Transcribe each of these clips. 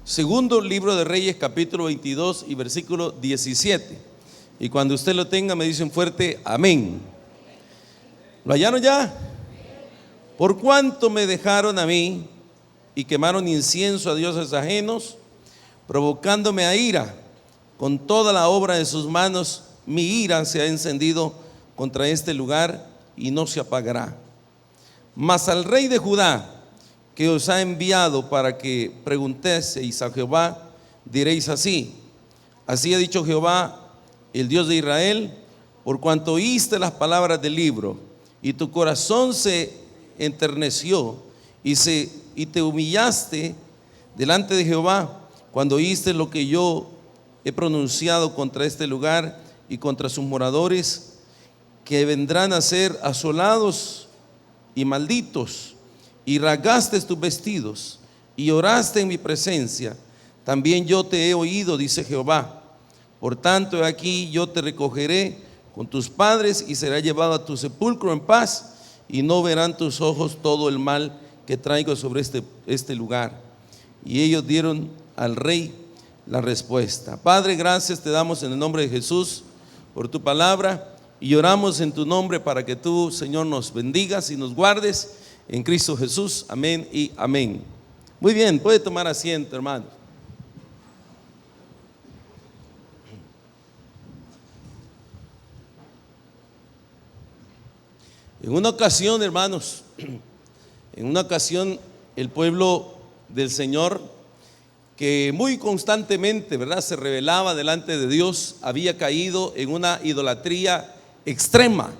Segundo libro de Reyes, capítulo 22 y versículo 17. Y cuando usted lo tenga me dicen fuerte amén. ¿Lo hallaron ya? Por cuanto me dejaron a mí y quemaron incienso a dioses ajenos, provocándome a ira con toda la obra de sus manos, mi ira se ha encendido contra este lugar y no se apagará. Mas al rey de Judá, que os ha enviado para que preguntéis a Jehová, diréis así: así ha dicho Jehová, el Dios de Israel, por cuanto oíste las palabras del libro y tu corazón se enterneció y te humillaste delante de Jehová cuando oíste lo que yo he pronunciado contra este lugar y contra sus moradores, que vendrán a ser asolados y malditos, y rasgaste tus vestidos y oraste en mi presencia, también yo te he oído, dice Jehová. Por tanto, he aquí yo te recogeré con tus padres y serás llevado a tu sepulcro en paz, y no verán tus ojos todo el mal que traigo sobre este lugar. Y ellos dieron al rey la respuesta. Padre, gracias te damos en el nombre de Jesús por tu palabra, y oramos en tu nombre para que tú, Señor, nos bendigas y nos guardes en Cristo Jesús. Amén y amén. Muy bien, puede tomar asiento, hermano. En una ocasión, hermanos, el pueblo del Señor, que muy constantemente, ¿verdad?, se rebelaba delante de Dios, había caído en una idolatría extrema.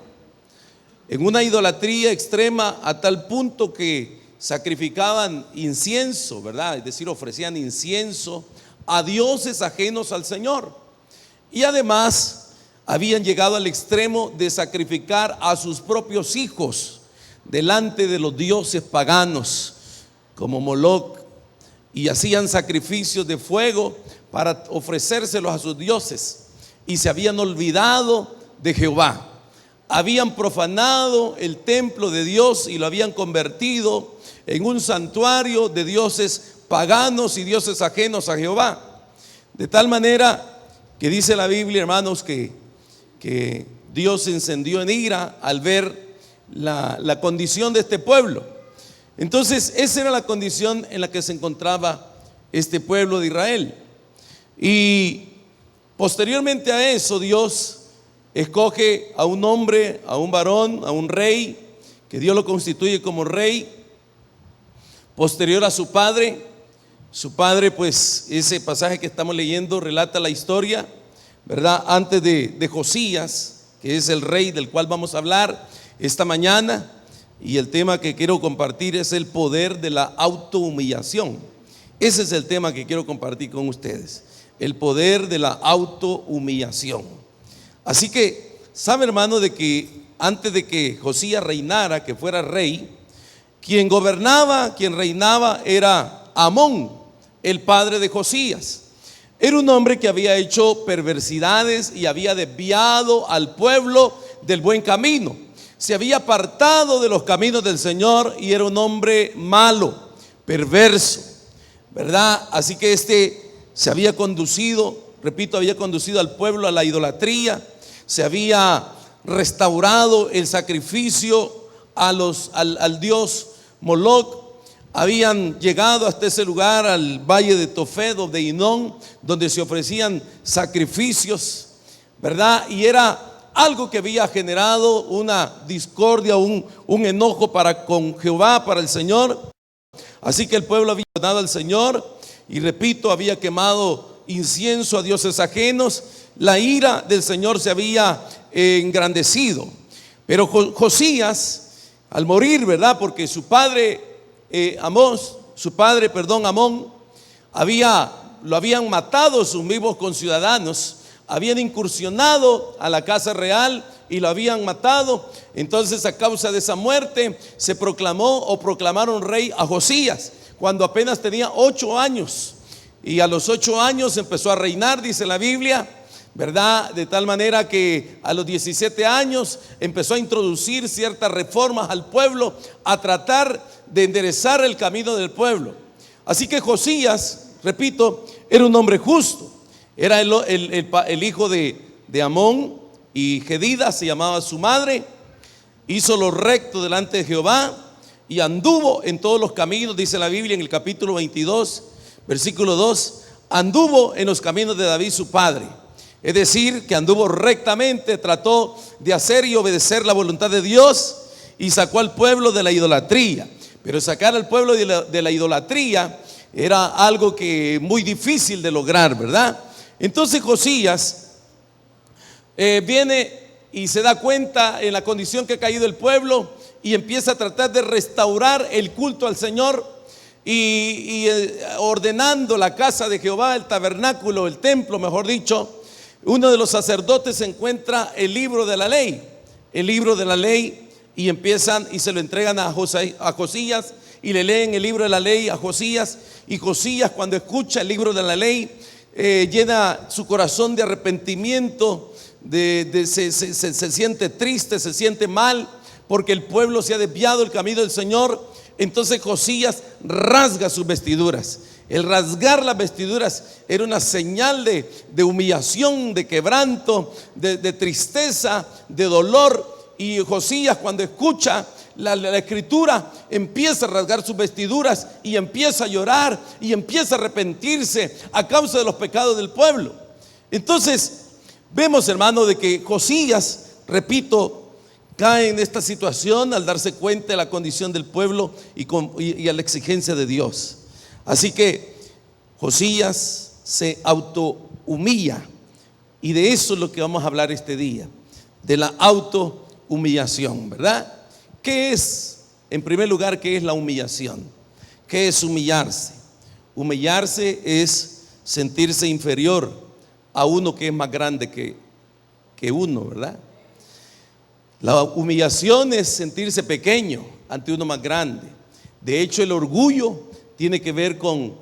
En una idolatría extrema a tal punto que sacrificaban incienso, ¿verdad? Es decir, ofrecían incienso a dioses ajenos al Señor. Y además habían llegado al extremo de sacrificar a sus propios hijos delante de los dioses paganos como Moloc, y hacían sacrificios de fuego para ofrecérselos a sus dioses, y se habían olvidado de Jehová. Habían profanado el templo de Dios y lo habían convertido en un santuario de dioses paganos y dioses ajenos a Jehová. De tal manera que dice la Biblia, hermanos, que Dios se encendió en ira al ver la condición de este pueblo. Entonces esa era la condición en la que se encontraba este pueblo de Israel. Y posteriormente a eso, Dios escoge a un hombre, a un varón, a un rey, que Dios lo constituye como rey. Posterior a su padre, pues ese pasaje que estamos leyendo relata la historia, ¿verdad?, antes de Josías, que es el rey del cual vamos a hablar esta mañana. Y el tema que quiero compartir es el poder de la autohumillación. Ese es el tema que quiero compartir con ustedes, el poder de la autohumillación. Así que, sabe, hermano, de que antes de que Josías reinara, que fuera rey, quien gobernaba, quien reinaba era Amón, el padre de Josías. Era un hombre que había hecho perversidades y había desviado al pueblo del buen camino. Se había apartado de los caminos del Señor y era un hombre malo, perverso, ¿verdad? Así que se había conducido, repito, había conducido al pueblo a la idolatría. Se había restaurado el sacrificio al dios Moloc. Habían llegado hasta ese lugar, al valle de Tofet o de Hinón, donde se ofrecían sacrificios, ¿verdad? Y era algo que había generado una discordia, un enojo con Jehová, para el Señor. Así que el pueblo había abandonado al Señor y, repito, había quemado incienso a dioses ajenos. La ira del Señor se había engrandecido. Pero Josías, al morir, ¿verdad?, porque su padre Amón, lo habían matado sus mismos conciudadanos, habían incursionado a la casa real y lo habían matado. Entonces, a causa de esa muerte, se proclamaron rey a Josías cuando apenas tenía 8 años. Y a los 8 años empezó a reinar, dice la Biblia, ¿verdad? De tal manera que a los 17 años empezó a introducir ciertas reformas al pueblo, a tratar de enderezar el camino del pueblo. Así que Josías, repito, era un hombre justo. Era el hijo de Amón, y Jedida se llamaba su madre. Hizo lo recto delante de Jehová y anduvo en todos los caminos, dice la Biblia en el capítulo 22, versículo 2, anduvo en los caminos de David su padre. Es decir, que anduvo rectamente, trató de hacer y obedecer la voluntad de Dios y sacó al pueblo de la idolatría. Pero sacar al pueblo de la idolatría era algo que muy difícil de lograr, ¿verdad? Entonces Josías viene y se da cuenta en la condición que ha caído el pueblo y empieza a tratar de restaurar el culto al Señor y ordenando la casa de Jehová, el tabernáculo, el templo, mejor dicho. Uno de los sacerdotes encuentra el libro de la ley, y empiezan y se lo entregan a Josías, y le leen el libro de la ley a Josías. Y Josías, cuando escucha el libro de la ley, llena su corazón de arrepentimiento, se siente triste, se siente mal, porque el pueblo se ha desviado del camino del Señor. Entonces Josías rasga sus vestiduras. El rasgar las vestiduras era una señal de humillación, de quebranto, de tristeza, de dolor. Y Josías, cuando escucha la escritura, empieza a rasgar sus vestiduras y empieza a llorar y empieza a arrepentirse a causa de los pecados del pueblo. Entonces vemos, hermano, de que Josías, repito, cae en esta situación al darse cuenta de la condición del pueblo y a la exigencia de Dios. Así que Josías se autohumilla, y de eso es lo que vamos a hablar este día, de la autohumillación, ¿verdad? ¿Qué es, en primer lugar, qué es la humillación? ¿Qué es humillarse? Humillarse es sentirse inferior a uno que es más grande que uno, ¿verdad? La humillación es sentirse pequeño ante uno más grande. De hecho, el orgullo tiene que ver con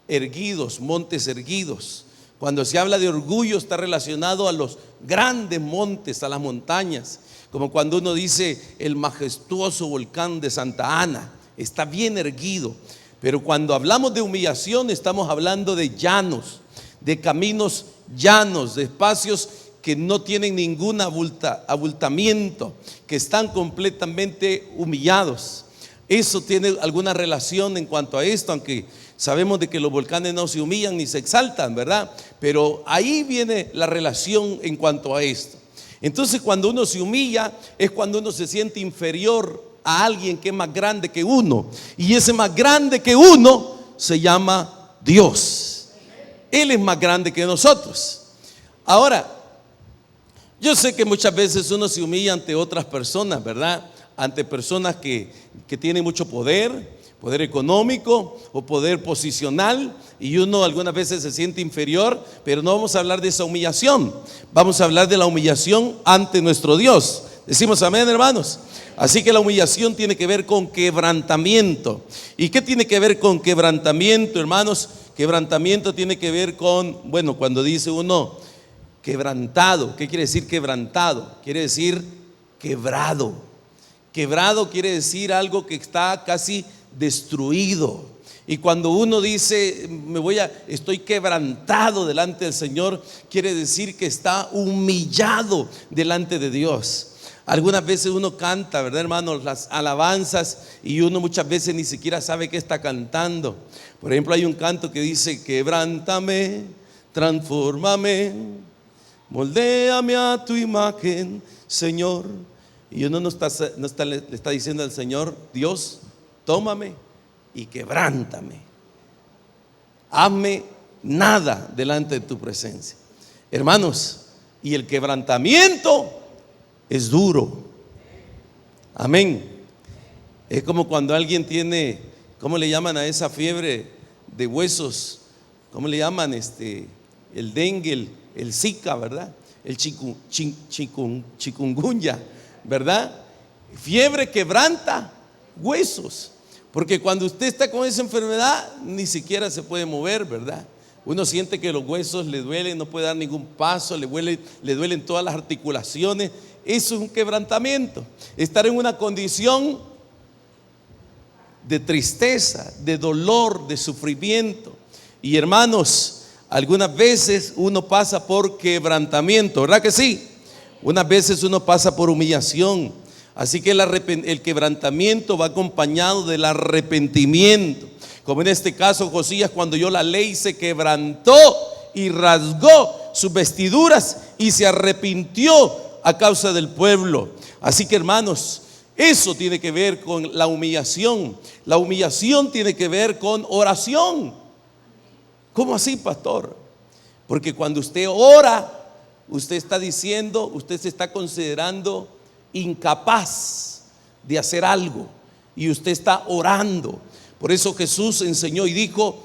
erguidos, montes erguidos. Cuando se habla de orgullo, está relacionado a los grandes montes, a las montañas. Como cuando uno dice el majestuoso volcán de Santa Ana, está bien erguido. Pero cuando hablamos de humillación, estamos hablando de llanos, de caminos llanos, de espacios que no tienen ningún abultamiento, que están completamente humillados. Eso tiene alguna relación en cuanto a esto, aunque sabemos de que los volcanes no se humillan ni se exaltan, ¿verdad? Pero ahí viene la relación en cuanto a esto. Entonces, cuando uno se humilla, es cuando uno se siente inferior a alguien que es más grande que uno, y ese más grande que uno se llama Dios. Él es más grande que nosotros. Ahora, yo sé que muchas veces uno se humilla ante otras personas, ¿verdad? Ante personas que tienen mucho poder económico o poder posicional, y uno algunas veces se siente inferior, pero no vamos a hablar de esa humillación. Vamos a hablar de la humillación ante nuestro Dios. Decimos amén, hermanos. Así que la humillación tiene que ver con quebrantamiento. ¿Y qué tiene que ver con quebrantamiento, hermanos? Quebrantamiento tiene que ver con, bueno, cuando dice uno quebrantado, ¿qué quiere decir quebrantado? Quiere decir quebrado. Quebrado quiere decir algo que está casi destruido. Y cuando uno dice estoy quebrantado delante del Señor, quiere decir que está humillado delante de Dios. Algunas veces uno canta, ¿verdad, hermanos?, las alabanzas, y uno muchas veces ni siquiera sabe qué está cantando. Por ejemplo, hay un canto que dice: quebrántame, transfórmame, moldéame a tu imagen, Señor. Y uno le está diciendo al Señor: Dios, tómame y quebrántame, hazme nada delante de tu presencia. Hermanos, y el quebrantamiento es duro. Amén. Es como cuando alguien tiene, ¿cómo le llaman a esa fiebre de huesos? ¿Cómo le llaman? El dengue, el zika, ¿verdad? El chikungunya, ¿verdad? Fiebre quebranta huesos, porque cuando usted está con esa enfermedad ni siquiera se puede mover, ¿verdad? Uno siente que los huesos le duelen, no puede dar ningún paso, le duelen todas las articulaciones. Eso es un quebrantamiento. Estar en una condición de tristeza, de dolor, de sufrimiento. Y hermanos, algunas veces uno pasa por quebrantamiento, ¿verdad que sí? Unas veces uno pasa por humillación. Así que el quebrantamiento va acompañado del arrepentimiento. Como en este caso Josías, cuando oyó la ley, se quebrantó y rasgó sus vestiduras y se arrepintió a causa del pueblo. Así que hermanos, eso tiene que ver con la humillación. La humillación tiene que ver con oración. ¿Cómo así, pastor? Porque cuando usted ora, usted está diciendo, usted se está considerando incapaz de hacer algo y usted está orando. Por eso Jesús enseñó y dijo: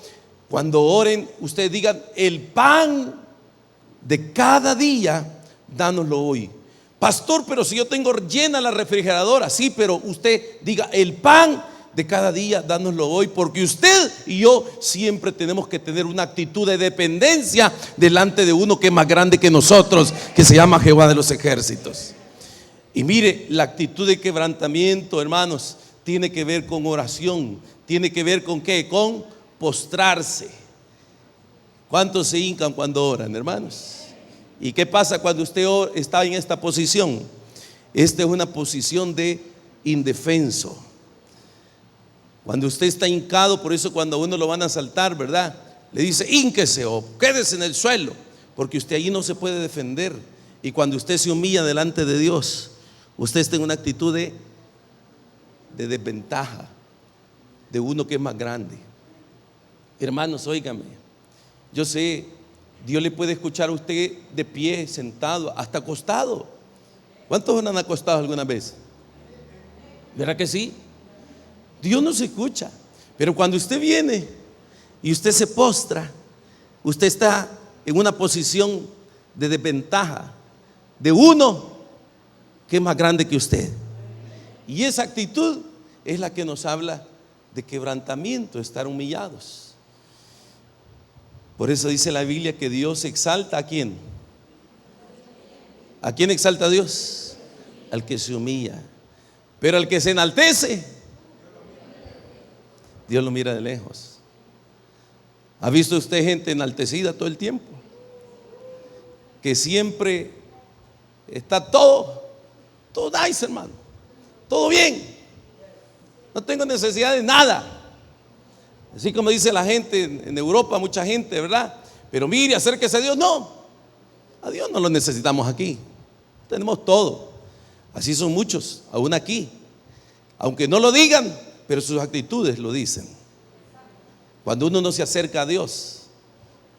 cuando oren, ustedes digan: el pan de cada día, dánoslo hoy. Pastor, pero si yo tengo llena la refrigeradora. Sí, pero usted diga: el pan de cada día, dánoslo hoy, porque usted y yo siempre tenemos que tener una actitud de dependencia delante de uno que es más grande que nosotros, que se llama Jehová de los ejércitos. Y mire, la actitud de quebrantamiento, hermanos, tiene que ver con oración. Tiene que ver con ¿qué? Con postrarse. ¿Cuántos se hincan cuando oran, hermanos? ¿Y qué pasa cuando usted está en esta posición? Esta es una posición de indefenso. Cuando usted está hincado, por eso cuando a uno lo van a asaltar, ¿verdad? Le dice: hínquese o quédese en el suelo, porque usted allí no se puede defender. Y cuando usted se humilla delante de Dios, usted está en una actitud de desventaja, de uno que es más grande. Hermanos, óigame, yo sé, Dios le puede escuchar a usted de pie, sentado, hasta acostado. ¿Cuántos han acostado alguna vez? ¿Verdad que sí? Dios nos escucha. Pero cuando usted viene y usted se postra, usted está en una posición de desventaja, de uno que es más grande que usted. Y esa actitud es la que nos habla de quebrantamiento, estar humillados. Por eso dice la Biblia que Dios exalta ¿a quién? ¿A quién exalta Dios? Al que se humilla. Pero al que se enaltece, Dios lo mira de lejos. ¿Ha visto usted gente enaltecida todo el tiempo? Que siempre está todo nice, hermano. Todo bien. No tengo necesidad de nada. Así como dice la gente en Europa, mucha gente, ¿verdad? Pero mire, acérquese a Dios. No, a Dios no lo necesitamos aquí. Tenemos todo. Así son muchos, aún aquí. Aunque no lo digan, pero sus actitudes lo dicen. Cuando uno no se acerca a Dios,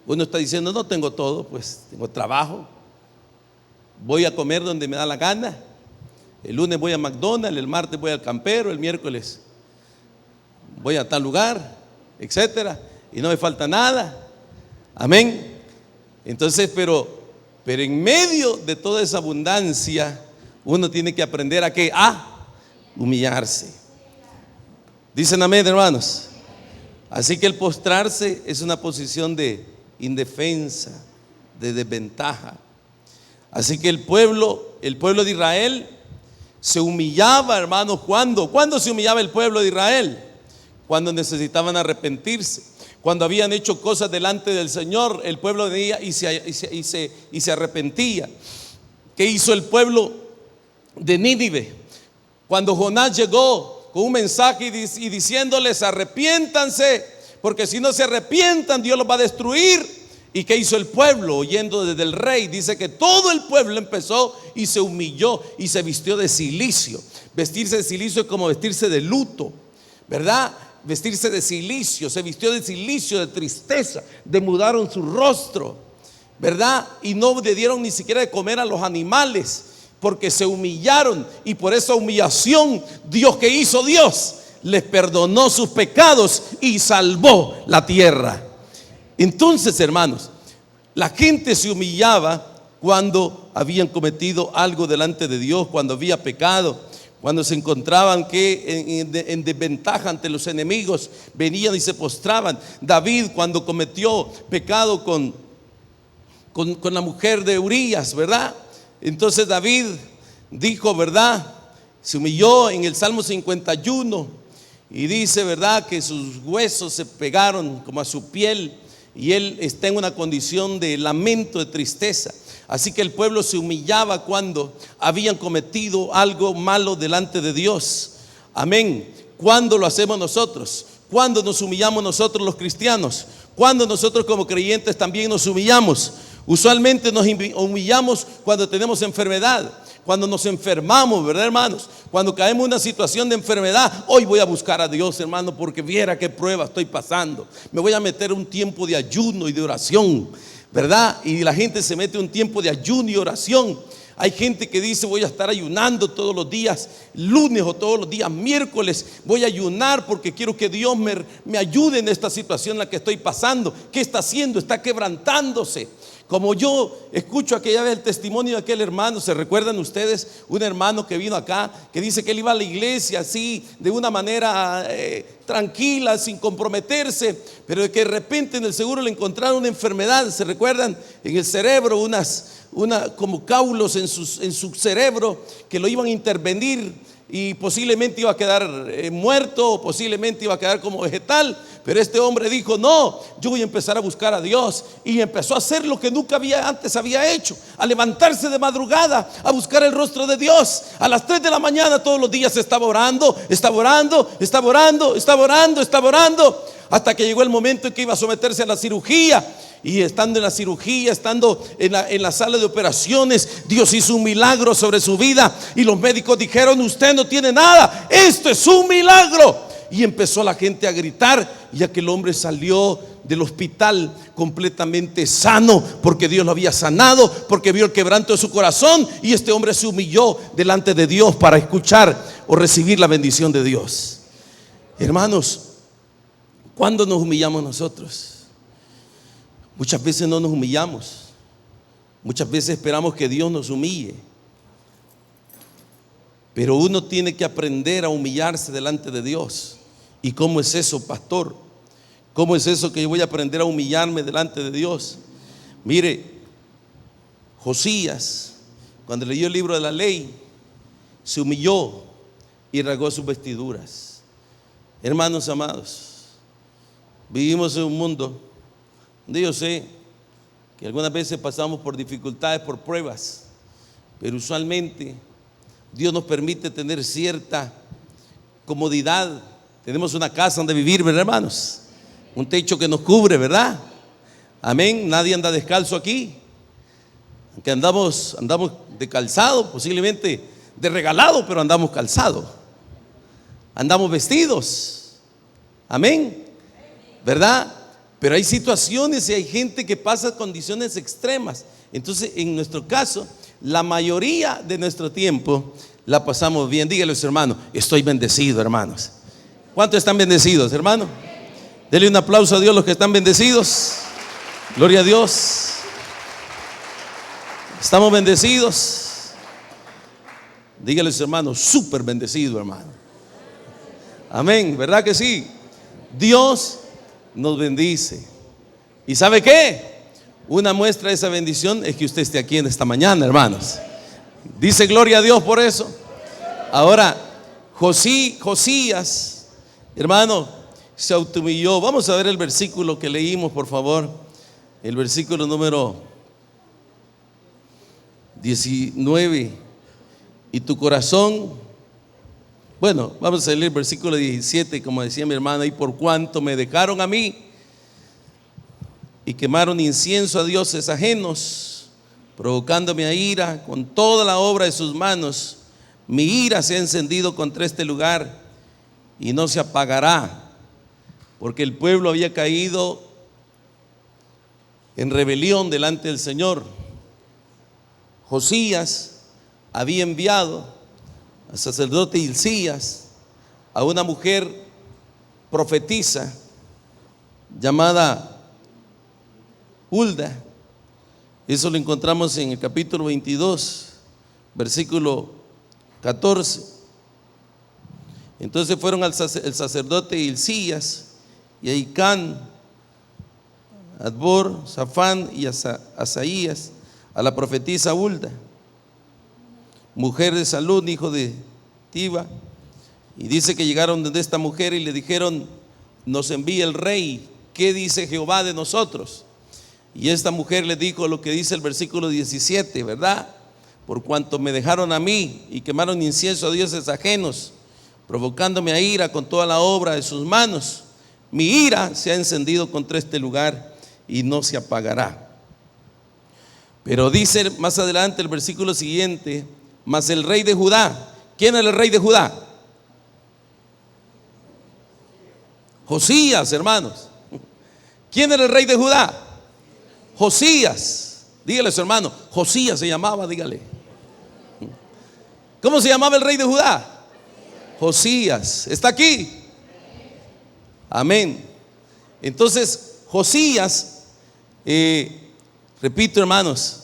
uno está diciendo: no tengo todo, pues tengo trabajo, voy a comer donde me da la gana, el lunes voy a McDonald's, el martes voy al Campero, el miércoles voy a tal lugar, etcétera, y no me falta nada. Amén. Entonces, pero en medio de toda esa abundancia, uno tiene que aprender a ¿qué? A humillarse. Dicen amén, hermanos. Así que el postrarse es una posición de indefensa, de desventaja. Así que el pueblo de Israel se humillaba, hermanos. ¿Cuándo se humillaba el pueblo de Israel? Cuando necesitaban arrepentirse. Cuando habían hecho cosas delante del Señor, el pueblo venía y se arrepentía. ¿Qué hizo el pueblo de Nínive? Cuando Jonás llegó con un mensaje y diciéndoles: arrepiéntanse, porque si no se arrepientan, Dios los va a destruir. ¿Y qué hizo el pueblo? Oyendo desde el rey, dice que todo el pueblo empezó y se humilló y se vistió de cilicio. Vestirse de cilicio es como vestirse de luto, ¿verdad? Vestirse de cilicio, se vistió de cilicio, de tristeza, demudaron su rostro, ¿verdad? Y no le dieron ni siquiera de comer a los animales, porque se humillaron. Y por esa humillación, Dios, ¿qué hizo Dios? Les perdonó sus pecados y salvó la tierra. Entonces, hermanos, la gente se humillaba cuando habían cometido algo delante de Dios, cuando había pecado, cuando se encontraban en desventaja ante los enemigos, venían y se postraban. David, cuando cometió pecado con la mujer de Urías, ¿verdad? Entonces David dijo, ¿verdad? Se humilló en el Salmo 51 y dice, ¿verdad? Que sus huesos se pegaron como a su piel. y él está en una condición de lamento, de tristeza. Así que el pueblo se humillaba cuando habían cometido algo malo delante de Dios. Amén. ¿Cuándo lo hacemos nosotros? ¿Cuándo nos humillamos nosotros los cristianos? ¿Cuándo nosotros como creyentes también nos humillamos? Usualmente nos humillamos cuando tenemos enfermedad, cuando nos enfermamos, ¿verdad, hermanos? Cuando caemos en una situación de enfermedad. Hoy voy a buscar a Dios, hermano, porque viera qué prueba estoy pasando. Me voy a meter un tiempo de ayuno y de oración, ¿verdad? Y la gente se mete un tiempo de ayuno y oración. Hay gente que dice: voy a estar ayunando todos los días lunes o todos los días miércoles. Voy a ayunar porque quiero que Dios me ayude en esta situación en la que estoy pasando. ¿Qué está haciendo? Está quebrantándose. Como yo escucho aquella vez el testimonio de aquel hermano, ¿se recuerdan ustedes? Un hermano que vino acá, que dice que él iba a la iglesia así, de una manera tranquila, sin comprometerse, pero de que de repente en el seguro le encontraron una enfermedad. ¿Se recuerdan? En el cerebro, como caulos en su cerebro que lo iban a intervenir, y posiblemente iba a quedar muerto, o posiblemente iba a quedar como vegetal. Pero este hombre dijo: no, yo voy a empezar a buscar a Dios. Y empezó a hacer lo que nunca antes había hecho, a levantarse de madrugada, a buscar el rostro de Dios. A las 3 de la mañana todos los días estaba orando, hasta que llegó el momento en que iba a someterse a la cirugía. Y estando en la cirugía, estando en la sala de operaciones, Dios hizo un milagro sobre su vida. Y los médicos dijeron: usted no tiene nada, esto es un milagro. Y empezó la gente a gritar, y aquel hombre salió del hospital completamente sano, porque Dios lo había sanado, porque vio el quebranto de su corazón. Y este hombre se humilló delante de Dios para escuchar o recibir la bendición de Dios. Hermanos, ¿cuándo nos humillamos nosotros? Muchas veces no nos humillamos. Muchas veces esperamos que Dios nos humille. Pero uno tiene que aprender a humillarse delante de Dios. ¿Y cómo es eso, pastor? ¿Cómo es eso que yo voy a aprender a humillarme delante de Dios? Mire, Josías, cuando leyó el libro de la ley, se humilló y rasgó sus vestiduras. Hermanos amados, vivimos en un mundo donde yo sé que algunas veces pasamos por dificultades, por pruebas, pero usualmente Dios nos permite tener cierta comodidad. Tenemos una casa donde vivir, ¿verdad, hermanos? Un techo que nos cubre, ¿verdad? Amén. Nadie anda descalzo aquí. Aunque andamos de calzado, posiblemente de regalado, pero andamos calzado. Andamos vestidos. Amén. ¿Verdad? Pero hay situaciones y hay gente que pasa condiciones extremas. Entonces, en nuestro caso, la mayoría de nuestro tiempo la pasamos bien. Dígale a su hermano: estoy bendecido, hermanos. ¿Cuántos están bendecidos, hermano? Denle un aplauso a Dios los que están bendecidos. Gloria a Dios. Estamos bendecidos. Dígale a su hermano: súper bendecido, hermano. Amén, ¿verdad que sí? Dios nos bendice. ¿Y sabe qué? Una muestra de esa bendición es que usted esté aquí en esta mañana, hermanos. Dice gloria a Dios por eso. Ahora, Josías, hermano, se autohumilló. Vamos a ver el versículo que leímos, por favor. El versículo número 19. Y tu corazón, bueno, vamos a leer el versículo 17, como decía mi hermana: y por cuanto me dejaron a mí y quemaron incienso a dioses ajenos, provocándome a ira con toda la obra de sus manos, mi ira se ha encendido contra este lugar y no se apagará, porque el pueblo había caído en rebelión delante del Señor. Josías había enviado al sacerdote Hilcías a una mujer profetisa llamada Hulda. Eso lo encontramos en el capítulo 22, versículo 14. Entonces fueron el sacerdote Hilcías y Ahicán, Adbor, Safán y Asaías a la profetisa Hulda, mujer de Salún, hijo de Tiba. Y dice que llegaron donde esta mujer y le dijeron: nos envía el rey ¿qué dice Jehová de nosotros? Y esta mujer le dijo lo que dice el versículo 17, ¿verdad? Por cuanto me dejaron a mí y quemaron incienso a dioses ajenos, provocándome a ira con toda la obra de sus manos, mi ira se ha encendido contra este lugar y no se apagará. Pero dice más adelante el versículo siguiente, mas el rey de Judá, ¿quién era el rey de Judá? Josías, hermanos. ¿Quién era el rey de Judá? Josías. Dígale a su hermano, Josías se llamaba, dígale. ¿Cómo se llamaba el rey de Judá? Josías. ¿Está aquí? Amén. Entonces Josías, repito, hermanos,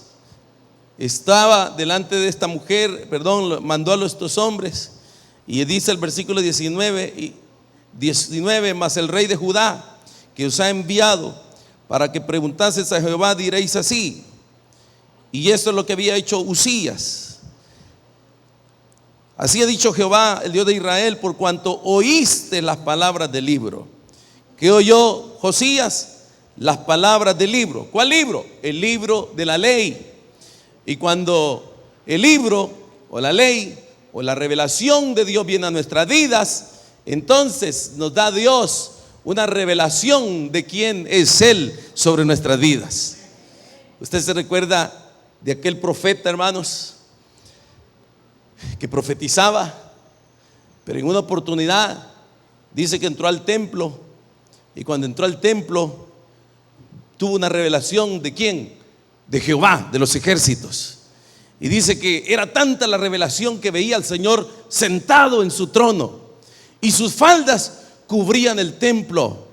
estaba delante de esta mujer, mandó a estos hombres, y dice el versículo 19, mas el rey de Judá, que os ha enviado para que preguntaseis a Jehová, diréis así. Y esto es lo que había hecho Uzías. Así ha dicho Jehová, el Dios de Israel, por cuanto oíste las palabras del libro. ¿Qué oyó Josías? Las palabras del libro. ¿Cuál libro? El libro de la ley. Y cuando el libro o la ley o la revelación de Dios viene a nuestras vidas, entonces nos da Dios una revelación de quién es Él sobre nuestras vidas. Usted se recuerda de aquel profeta, hermanos, que profetizaba, pero en una oportunidad dice que entró al templo, y cuando entró al templo tuvo una revelación de quién, de Jehová de los ejércitos, y dice que era tanta la revelación que veía al Señor sentado en su trono, y sus faldas cubrían el templo,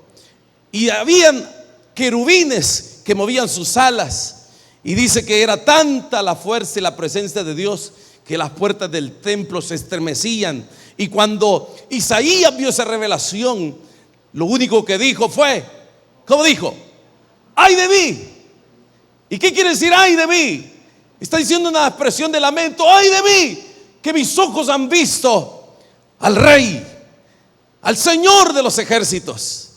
y habían querubines que movían sus alas, y dice que era tanta la fuerza y la presencia de Dios que las puertas del templo se estremecían. Y cuando Isaías vio esa revelación, lo único que dijo fue, ¿cómo dijo? ¡Ay de mí! ¿Y qué quiere decir ay de mí? Está diciendo una expresión de lamento. ¡Ay de mí! Que mis ojos han visto al Rey, al Señor de los ejércitos.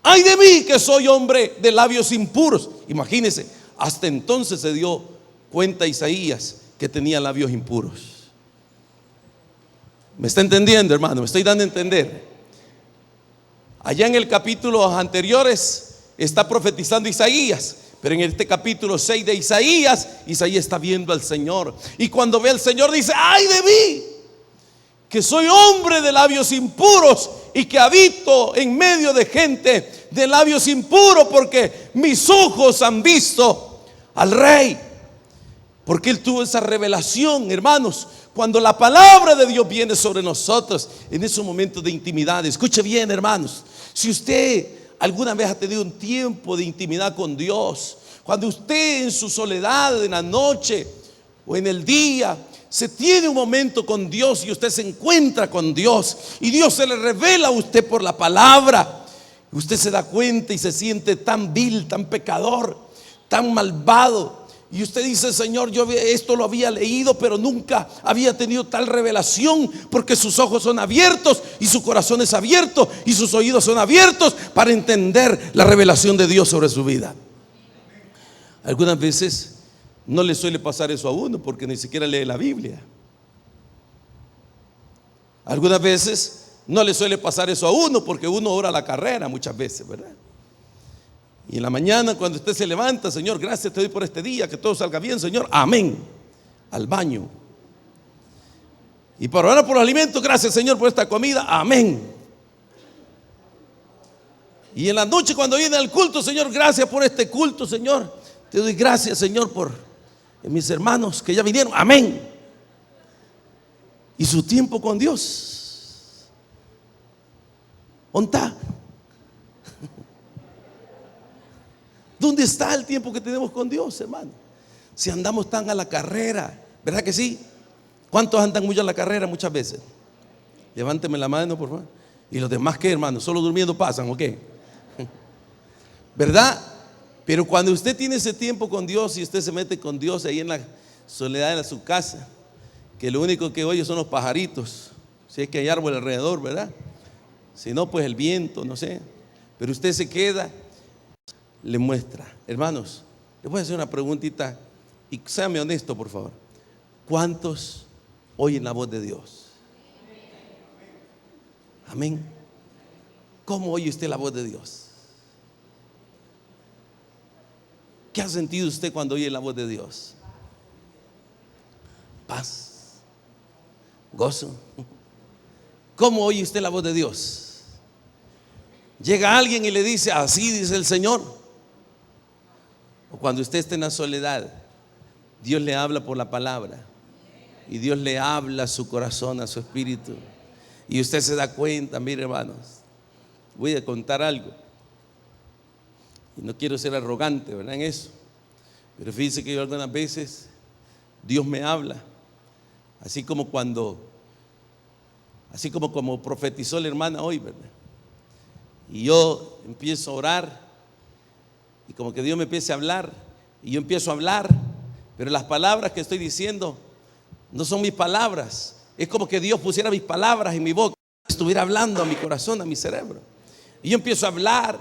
¡Ay de mí, que soy hombre de labios impuros! Imagínense, hasta entonces se dio cuenta Isaías que tenía labios impuros. ¿Me está entendiendo, hermano? Me estoy dando a entender. Allá en el capítulo anteriores está profetizando Isaías, pero en este capítulo 6 de Isaías, Isaías está viendo al Señor, y cuando ve al Señor dice: ¡ay de mí, que soy hombre de labios impuros y que habito en medio de gente de labios impuros, porque mis ojos han visto al Rey! Porque él tuvo esa revelación, hermanos. Cuando la palabra de Dios viene sobre nosotros en esos momentos de intimidad, escuche bien, hermanos, si usted alguna vez ha tenido un tiempo de intimidad con Dios, cuando usted en su soledad, en la noche o en el día, se tiene un momento con Dios y usted se encuentra con Dios y Dios se le revela a usted por la palabra, usted se da cuenta y se siente tan vil, tan pecador, tan malvado. Y usted dice: Señor, yo esto lo había leído, pero nunca había tenido tal revelación, porque sus ojos son abiertos y su corazón es abierto y sus oídos son abiertos para entender la revelación de Dios sobre su vida. Algunas veces no le suele pasar eso a uno porque ni siquiera lee la Biblia. Algunas veces no le suele pasar eso a uno porque uno ora la carrera muchas veces, ¿verdad? Y en la mañana cuando usted se levanta: Señor, gracias te doy por este día, que todo salga bien, Señor, amén. Al baño. Y para orar por los alimentos: gracias, Señor, por esta comida, amén. Y en la noche cuando viene al culto: Señor, gracias por este culto, Señor, te doy gracias, Señor, por mis hermanos que ya vinieron, amén. Y su tiempo con Dios, ¿dónde está? ¿Dónde está el tiempo que tenemos con Dios, hermano? Si andamos tan a la carrera, ¿verdad que sí? ¿Cuántos andan mucho a la carrera muchas veces? Levánteme la mano, por favor. ¿Y los demás qué, hermano? ¿Solo durmiendo pasan o qué? ¿Verdad? Pero cuando usted tiene ese tiempo con Dios y usted se mete con Dios ahí en la soledad de su casa, que lo único que oye son los pajaritos, si es que hay árbol alrededor, ¿verdad? Si no, pues el viento, no sé. Pero usted se queda le muestra. Hermanos, les voy a hacer una preguntita y séanme honesto, por favor. ¿Cuántos oyen la voz de Dios? Amén. ¿Cómo oye usted la voz de Dios? ¿Qué ha sentido usted cuando oye la voz de Dios? Paz, gozo. ¿Cómo oye usted la voz de Dios? Llega alguien y le dice: así dice el Señor. O cuando usted esté en la soledad, Dios le habla por la palabra y Dios le habla a su corazón, a su espíritu, y usted se da cuenta. Mire, hermanos, voy a contar algo y no quiero ser arrogante, ¿verdad? En eso, pero fíjense que yo algunas veces Dios me habla, así como profetizó la hermana hoy, ¿verdad? Y yo empiezo a orar y como que Dios me empieza a hablar y yo empiezo a hablar, pero las palabras que estoy diciendo no son mis palabras. Es como que Dios pusiera mis palabras en mi boca, estuviera hablando a mi corazón, a mi cerebro. Y yo empiezo a hablar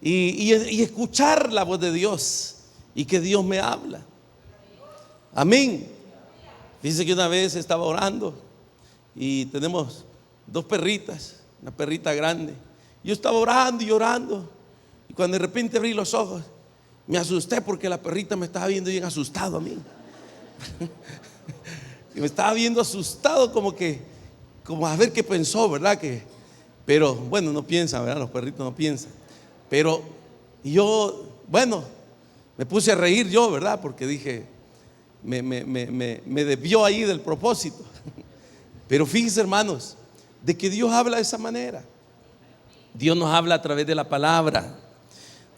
y escuchar la voz de Dios y que Dios me habla. Amén. Dice que una vez estaba orando y tenemos dos perritas, una perrita grande. Yo estaba orando y orando, y cuando de repente abrí los ojos, me asusté porque la perrita me estaba viendo bien asustado a mí. Y me estaba viendo asustado, como a ver qué pensó, ¿verdad? Pero bueno, no piensan, ¿verdad? Los perritos no piensan. Pero yo, bueno, me puse a reír yo, ¿verdad? Porque dije, me desvió ahí del propósito. Pero fíjense, hermanos, de que Dios habla de esa manera. Dios nos habla a través de la palabra.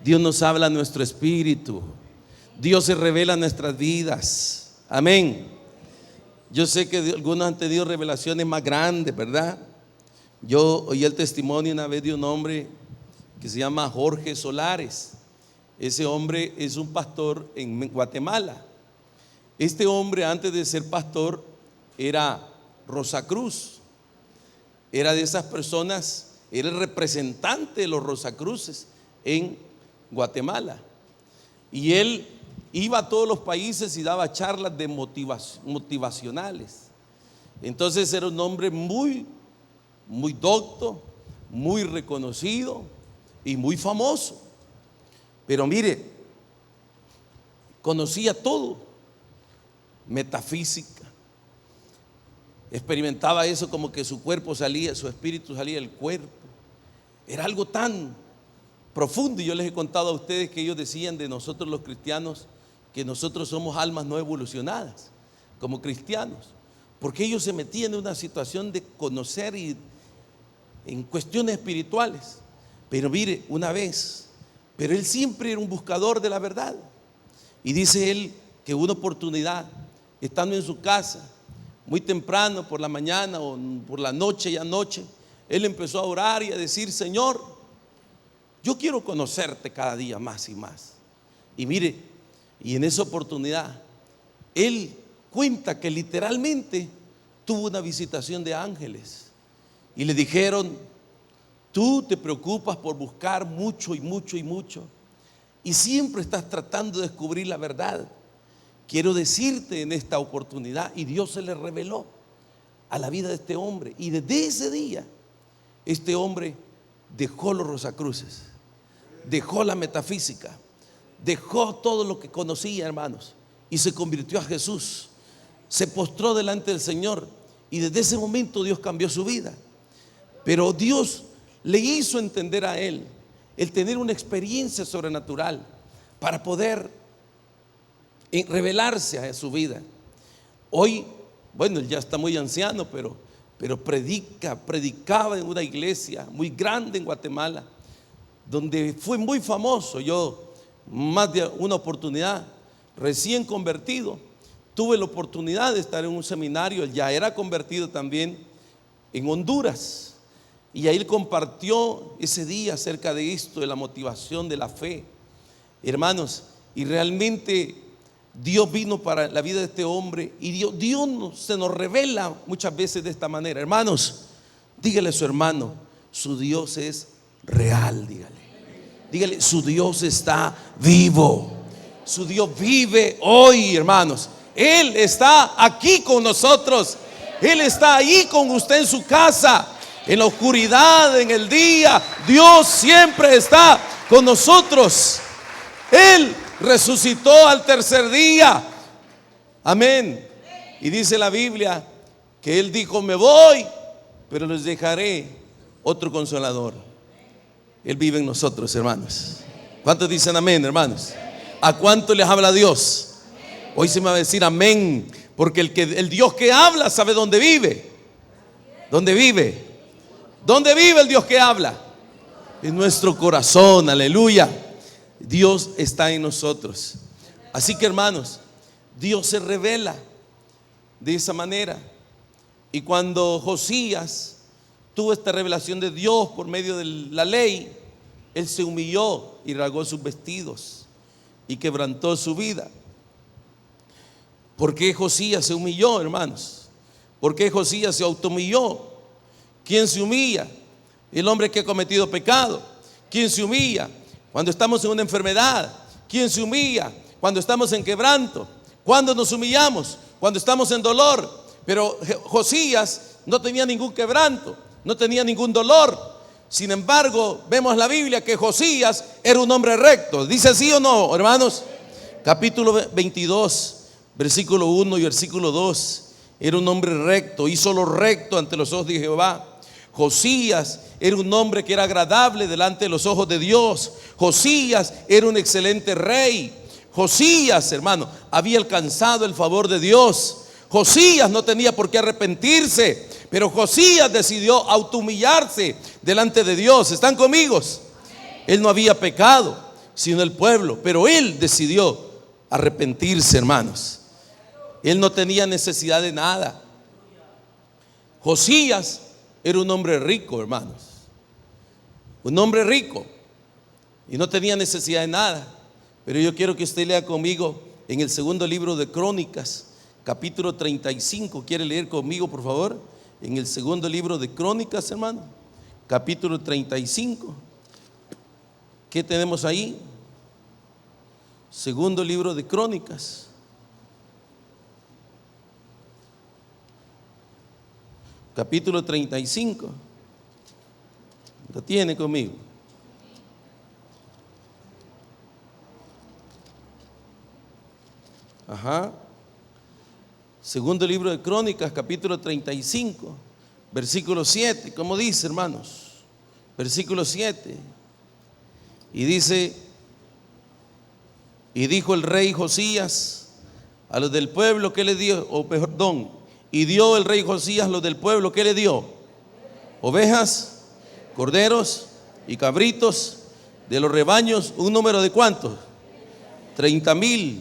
Dios nos habla a nuestro espíritu. Dios se revela en nuestras vidas. Amén. Yo sé que algunos han tenido revelaciones más grandes, ¿verdad? Yo oí el testimonio una vez de un hombre que se llama Jorge Solares. Ese hombre es un pastor en Guatemala. Este hombre, antes de ser pastor, era Rosacruz. Era de esas personas, era el representante de los Rosacruces en Guatemala. Y él iba a todos los países y daba charlas de motivacionales. Entonces era un hombre muy docto, muy reconocido y muy famoso. Pero mire, conocía todo, metafísica. Experimentaba eso, como que su cuerpo salía, su espíritu salía del cuerpo. Era algo tan profundo. Y yo les he contado a ustedes que ellos decían de nosotros los cristianos que nosotros somos almas no evolucionadas como cristianos, porque ellos se metían en una situación de conocer y en cuestiones espirituales. Pero mire, pero él siempre era un buscador de la verdad. Y dice él que una oportunidad, estando en su casa muy temprano por la mañana o por la noche, ya noche, él empezó a orar y a decir: Señor, yo quiero conocerte cada día más y más. Y mire, y en esa oportunidad él cuenta que literalmente tuvo una visitación de ángeles y le dijeron: tú te preocupas por buscar mucho y mucho y mucho y siempre estás tratando de descubrir la verdad. Quiero decirte en esta oportunidad. Y Dios se le reveló a la vida de este hombre, y desde ese día este hombre dejó los Rosacruces, dejó la metafísica, dejó todo lo que conocía, hermanos, y se convirtió a Jesús. Se postró delante del Señor, y desde ese momento Dios cambió su vida. Pero Dios le hizo entender a él el tener una experiencia sobrenatural para poder revelarse a su vida. Hoy, bueno, él ya está muy anciano, pero predicaba en una iglesia muy grande en Guatemala, donde fue muy famoso. Yo, más de una oportunidad, recién convertido, tuve la oportunidad de estar en un seminario. Él ya era convertido también en Honduras, y ahí él compartió ese día acerca de esto, de la motivación de la fe, hermanos. Y realmente Dios vino para la vida de este hombre, y Dios se nos revela muchas veces de esta manera. Hermanos, dígale a su hermano: su Dios es real. Dígale: Dígale, su Dios está vivo. Su Dios vive hoy, hermanos. Él está aquí con nosotros. Él está ahí con usted en su casa, en la oscuridad, en el día. Dios siempre está con nosotros. Él resucitó al tercer día. Amén. Y dice la Biblia que Él dijo, me voy, pero les dejaré otro consolador. Él vive en nosotros, hermanos. ¿Cuántos dicen amén, hermanos? ¿A cuánto les habla Dios? Hoy se me va a decir amén, porque el Dios que habla sabe dónde vive. ¿Dónde vive? ¿Dónde vive el Dios que habla? En nuestro corazón, aleluya. Dios está en nosotros. Así que, hermanos, Dios se revela de esa manera. Y cuando Josías tuvo esta revelación de Dios por medio de la ley, él se humilló y rasgó sus vestidos y quebrantó su vida. ¿Por qué Josías se humilló, hermanos? ¿Por qué Josías se autohumilló? ¿Quién se humilla? El hombre que ha cometido pecado. ¿Quién se humilla? Cuando estamos en una enfermedad. ¿Quién se humilla? Cuando estamos en quebranto. ¿Cuándo nos humillamos? Cuando estamos en dolor. Pero Josías no tenía ningún quebranto, no tenía ningún dolor. Sin embargo, vemos en la Biblia que Josías era un hombre recto. ¿Dice sí o no, hermanos? Capítulo 22, versículo 1 y versículo 2. Era un hombre recto, hizo lo recto ante los ojos de Jehová. Josías era un hombre que era agradable delante de los ojos de Dios. Josías era un excelente rey. Josías, hermano, había alcanzado el favor de Dios. Josías no tenía por qué arrepentirse, pero Josías decidió autohumillarse delante de Dios. ¿Están conmigo? Él no había pecado, sino el pueblo, pero él decidió arrepentirse, hermanos. Él no tenía necesidad de nada. Josías era un hombre rico, hermanos. Un hombre rico. Y no tenía necesidad de nada. Pero yo quiero que usted lea conmigo en el segundo libro de Crónicas, capítulo 35. ¿Quiere leer conmigo, por favor? En el segundo libro de Crónicas, hermano, capítulo 35. ¿Qué tenemos ahí? Segundo libro de Crónicas, capítulo 35. ¿Lo tiene conmigo? Ajá. Segundo libro de Crónicas, capítulo 35, versículo 7. ¿Cómo dice, hermanos? Versículo 7. Y dice: y dijo el rey Josías a los del pueblo, ¿qué le dio? Y dio el rey Josías a los del pueblo, ¿qué le dio? Ovejas, corderos y cabritos de los rebaños. ¿Un número de cuántos? 30,000,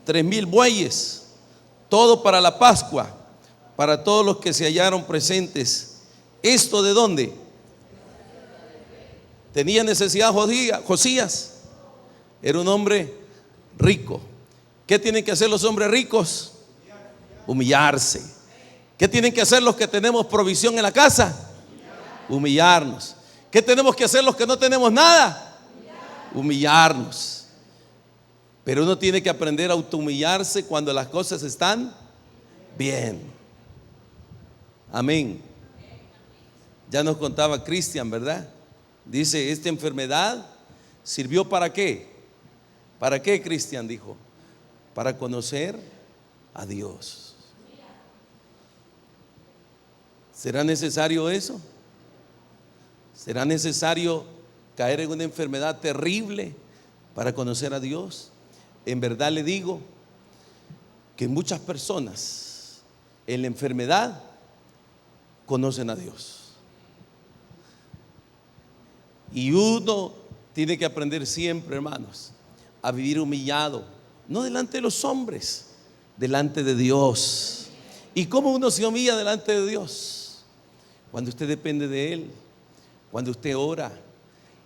3,000 bueyes. Todo para la Pascua, para todos los que se hallaron presentes. ¿Esto de dónde? ¿Tenía necesidad Josías? Era un hombre rico. ¿Qué tienen que hacer los hombres ricos? Humillarse. ¿Qué tienen que hacer los que tenemos provisión en la casa? Humillarnos. ¿Qué tenemos que hacer los que no tenemos nada? Humillarnos. Pero uno tiene que aprender a autohumillarse cuando las cosas están bien. Amén. Ya nos contaba Cristian, ¿verdad? Dice, esta enfermedad sirvió ¿para qué? ¿Para qué, Cristian? Dijo, para conocer a Dios. ¿Será necesario eso? ¿Será necesario caer en una enfermedad terrible para conocer a Dios? En verdad le digo que muchas personas en la enfermedad conocen a Dios. Y uno tiene que aprender siempre, hermanos, a vivir humillado, no delante de los hombres, delante de Dios. ¿Y cómo uno se humilla delante de Dios? Cuando usted depende de Él, cuando usted ora,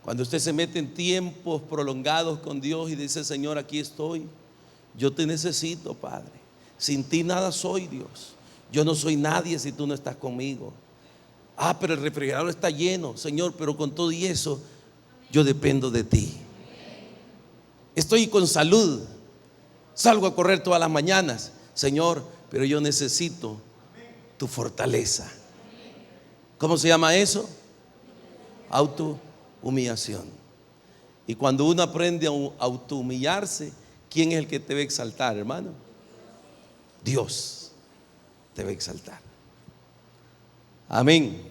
cuando usted se mete en tiempos prolongados con Dios y dice: Señor, aquí estoy, yo te necesito, Padre, sin ti nada soy, Dios, yo no soy nadie si tú no estás conmigo. Pero el refrigerador está lleno, Señor, pero con todo y eso yo dependo de ti. Estoy con salud, salgo a correr todas las mañanas, Señor, pero yo necesito tu fortaleza. ¿Cómo se llama eso? Autohumillación. Y cuando uno aprende a autohumillarse, ¿quién es el que te va a exaltar, hermano? Dios te va a exaltar. Amén.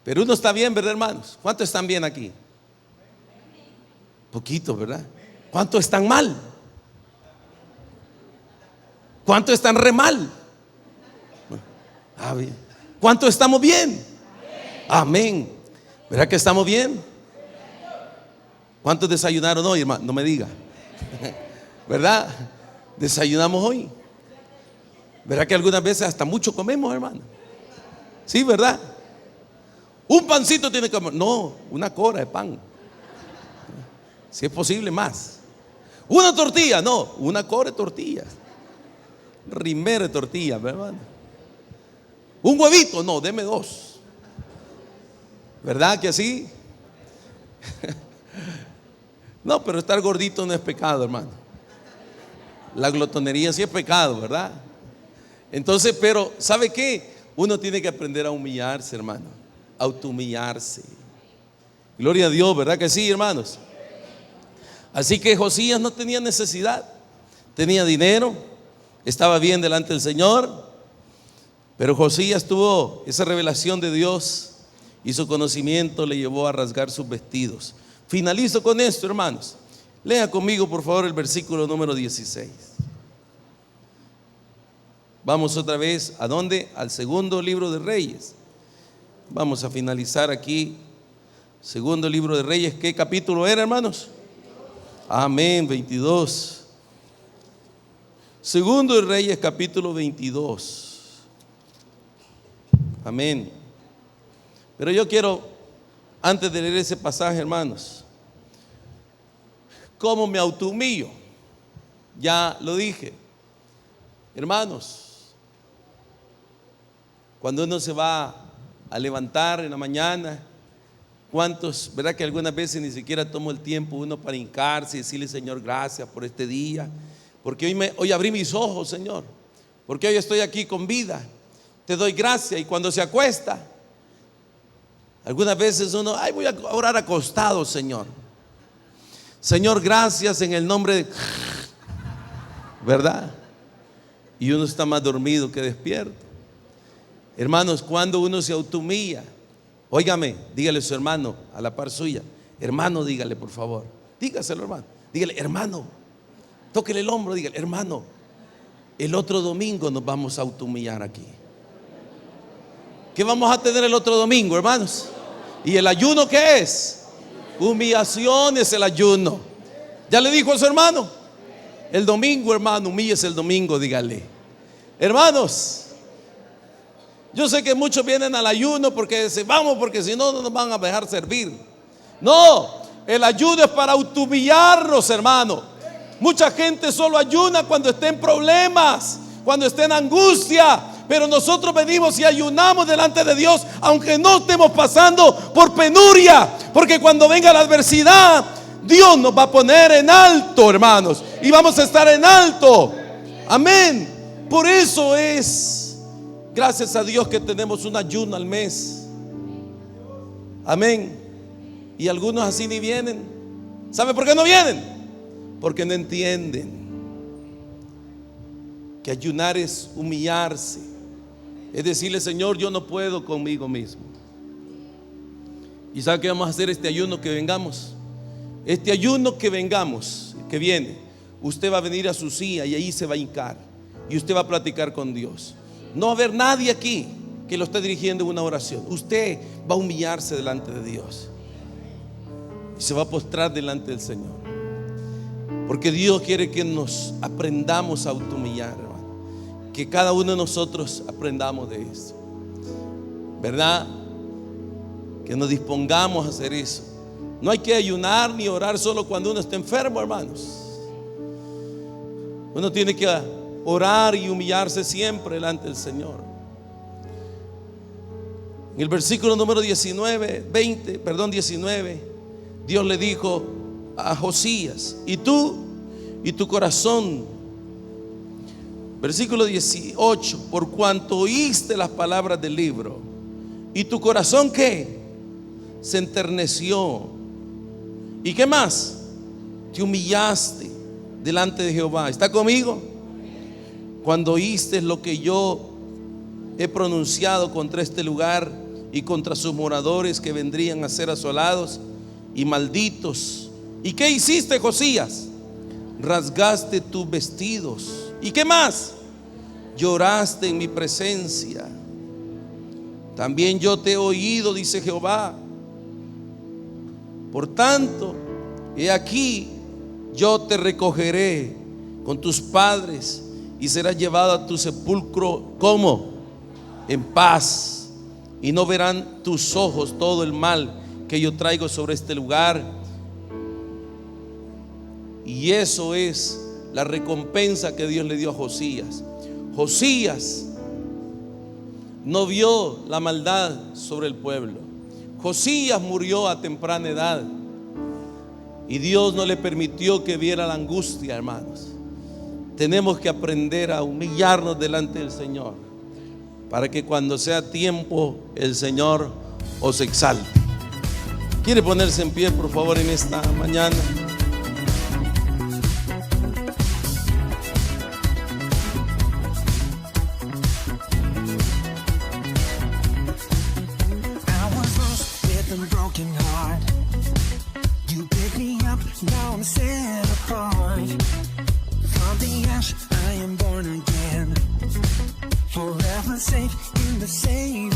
Pero uno está bien, ¿verdad, hermanos? ¿Cuántos están bien aquí? Poquito, ¿verdad? ¿Cuántos están mal? ¿Cuántos están re mal? Bien. ¿Cuántos estamos bien? Amén. ¿Verdad que estamos bien? ¿Cuántos desayunaron hoy, hermano? No me diga. ¿Verdad? Desayunamos hoy. ¿Verdad que algunas veces hasta mucho comemos, hermano? Sí, ¿verdad? Un pancito tiene que comer. No, una cora de pan. Si es posible, más. Una tortilla, no, una cora de tortillas. Rimer de tortillas, ¿verdad? Un huevito, no, deme 2. ¿Verdad que así? No, pero estar gordito no es pecado, hermano. La glotonería sí es pecado, ¿verdad? Entonces, pero ¿sabe qué? Uno tiene que aprender a humillarse, hermano. Autohumillarse. Gloria a Dios, ¿verdad que sí, hermanos? Así que Josías no tenía necesidad. Tenía dinero, estaba bien delante del Señor. Pero Josías tuvo esa revelación de Dios y su conocimiento le llevó a rasgar sus vestidos. Finalizo con esto, hermanos. Lea conmigo, por favor, el versículo número 16. Vamos otra vez, ¿a dónde? Al segundo libro de Reyes. Vamos a finalizar aquí. Segundo libro de Reyes. ¿Qué capítulo era, hermanos? Amén, 22. Segundo de Reyes, capítulo 22. Amén. Pero yo quiero, antes de leer ese pasaje, hermanos, ¿cómo me autohumillo? Ya lo dije. Hermanos, cuando uno se va a levantar en la mañana, ¿cuántos, verdad que algunas veces ni siquiera tomo el tiempo uno para hincarse y decirle: Señor, gracias por este día, porque hoy abrí mis ojos, Señor, porque hoy estoy aquí con vida, te doy gracias? Y cuando se acuesta, algunas veces uno: ay, voy a orar acostado, Señor. Señor, gracias en el nombre de... ¿verdad? Y uno está más dormido que despierto. Hermanos, cuando uno se autohumilla, óigame, dígale a su hermano a la par suya: hermano, dígale, por favor, dígaselo, hermano, dígale: hermano, tóquele el hombro, dígale: hermano, el otro domingo nos vamos a autohumillar aquí. ¿Qué vamos a tener el otro domingo, hermanos? ¿Y el ayuno qué es? Humillación es el ayuno. ¿Ya le dijo a su hermano? El domingo, hermano, humíllese el domingo, dígale. Hermanos, yo sé que muchos vienen al ayuno porque dicen: vamos, porque si no, no nos van a dejar servir. No, el ayuno es para autohumillarnos, hermano. Mucha gente solo ayuna cuando está en problemas, cuando está en angustia. Pero nosotros venimos y ayunamos delante de Dios, aunque no estemos pasando por penuria, porque cuando venga la adversidad, Dios nos va a poner en alto, hermanos, y vamos a estar en alto. Amén. Por eso es, gracias a Dios, que tenemos un ayuno al mes. Amén. Y algunos así ni vienen. ¿Sabe por qué no vienen? Porque no entienden que ayunar es humillarse. Es decirle: Señor, yo no puedo conmigo mismo. ¿Y sabe qué vamos a hacer este ayuno que vengamos? Este ayuno que vengamos, que viene, usted va a venir a su silla y ahí se va a hincar y usted va a platicar con Dios. No va a haber nadie aquí que lo esté dirigiendo en una oración. Usted va a humillarse delante de Dios y se va a postrar delante del Señor, porque Dios quiere que nos aprendamos a autohumillar, hermano. Que cada uno de nosotros aprendamos de eso, ¿verdad? Que nos dispongamos a hacer eso. No hay que ayunar ni orar solo cuando uno está enfermo, hermanos. Uno tiene que orar y humillarse siempre delante del Señor. En el versículo número 19, Dios le dijo a Josías: y tú y tu corazón. Versículo 18: por cuanto oíste las palabras del libro, y tu corazón, ¿qué? Se enterneció. ¿Y qué más? Te humillaste delante de Jehová. ¿Está conmigo? Cuando oíste lo que yo he pronunciado contra este lugar y contra sus moradores, que vendrían a ser asolados y malditos. ¿Y qué hiciste, Josías? Rasgaste tus vestidos. ¿Y qué más? Lloraste en mi presencia. También yo te he oído, dice Jehová. Por tanto, he aquí, yo te recogeré con tus padres y serás llevado a tu sepulcro. ¿Cómo? En paz. Y no verán tus ojos todo el mal que yo traigo sobre este lugar. Y eso es la recompensa que Dios le dio a Josías. Josías no vio la maldad sobre el pueblo. Josías murió a temprana edad y Dios no le permitió que viera la angustia, hermanos. Tenemos que aprender a humillarnos delante del Señor, para que cuando sea tiempo el Señor os exalte. ¿Quiere ponerse en pie, por favor, en esta mañana? Broken heart, you pick me up, now I'm set apart. From the ash I am born again, forever safe in the same